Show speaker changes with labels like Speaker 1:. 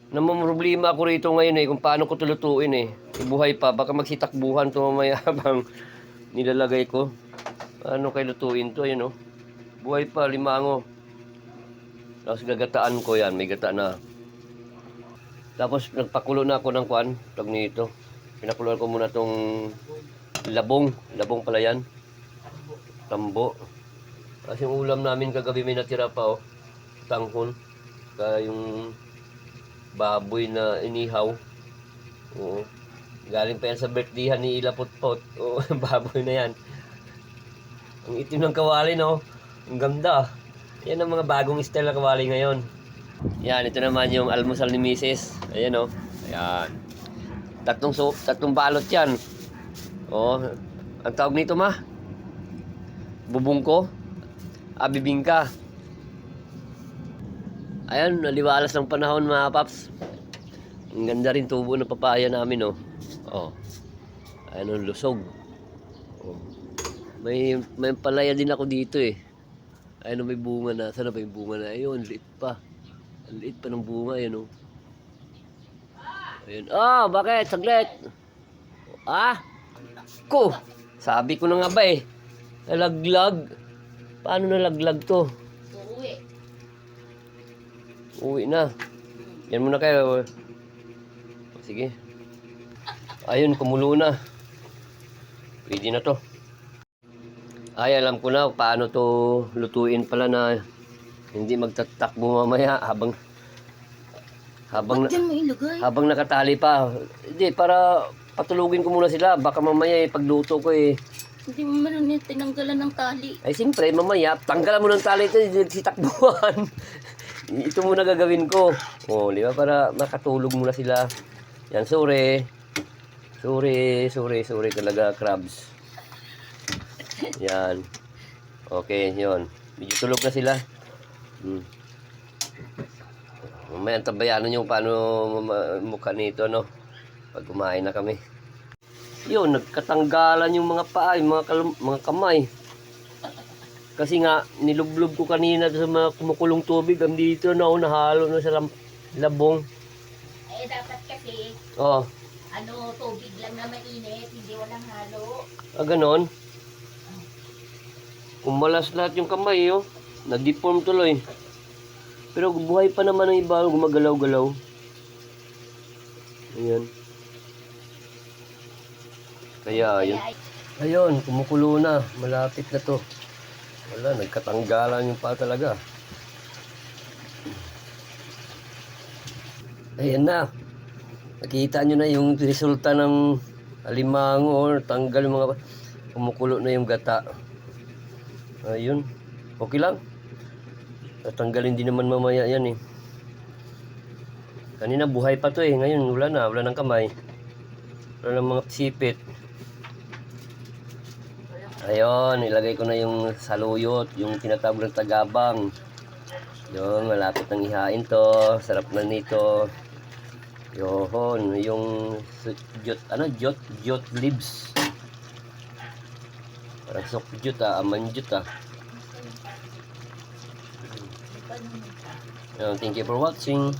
Speaker 1: Namumroblema ako rito ngayon kung paano ko tulutuin Ibuhay pa, baka magsitakbuhan to mamaya habang nilalagay ko. Paano kayo lutuin to, ayun Buhay pa, limango. Tapos gagataan ko yan, may gata na. Tapos nagpakulo na ako ng tag nito. Pinakuluan ko muna tong labong pala yan. Tambo. Kasi yung ulam namin kagabi may natira pa tanghon. Kaya yung baboy na inihaw. Oo. Galing pa yan sa birthdayhan ni Ila Putpot. Oo, baboy na yan. Ang itim ng kawali, no? Ang ganda. Yan ang mga bagong style na kawali ngayon. Yan, ito naman yung almusal ni Mrs. Ayan, Ayan. Tatlong balot yan. Ang tawag nito, ma? Bubungko? Bibingka. Ayan, naliwalas ng panahon, mga paps. Ang ganda rin tubo ng papaya namin, Ayan, lusog. May palaya din ako dito, Ayan, may bunga na. Sana ba yung bunga na? Ayun, liit pa. Ang liit pa ng bunga, ayan, Ayun. Bakit? Saglit. Sabi ko na nga ba, nalaglag. Paano nalaglag to? Uwi na. Yan muna kayo. Sige. Ayun, kumulo na. Pwede na to. Ay, alam ko na paano to lutuin pala na hindi magtatakbo mamaya habang nakatali pa. Hindi, para patulugin ko muna sila. Baka mamaya pagluto ko
Speaker 2: Hindi mo man tinanggalan ng tali.
Speaker 1: Ay, siyempre, mamaya, tanggalan mo ng tali ito, sitakbuhan. Ito muna gagawin ko. Di ba? Para makatulog muna sila. Yan, sorry talaga, crabs. Yan. Okay, yun. Medyo tulog na sila. Mamaya, tabayanan yung paano mukha nito, pag kumain na kami. Yun, nagkatanggalan yung mga paa, yung mga kamay. Kasi nga, nilublob ko kanina sa mga kumukulong tubig. Andito nahalo na sa labong.
Speaker 2: Dapat kasi, tubig lang na mainit, hindi walang halo.
Speaker 1: Ganon. Kumalas lahat yung kamay, na-deform tuloy. Pero buhay pa naman ang iba, gumagalaw-galaw. Ayan. Kaya, ayun, kumukulo na. Malapit na to. Wala, nagkatanggalan yung pa talaga. Ayan na. Nakita nyo na yung resulta ng alimango. Tanggal yung mga kumukulo na yung gata. Ayun. Okay lang. Tatanggalin din naman mamaya yan Kanina buhay pa to Ngayon wala na. Wala ng kamay. Wala ng mga sipit. Ayun, ilagay ko na yung saluyot, yung tinatawag ng tagabang. Yun, malapit nang ihain to. Sarap na nito. Yun, yung jot leaves. Parang sokjut amanjut Yun, thank you for watching.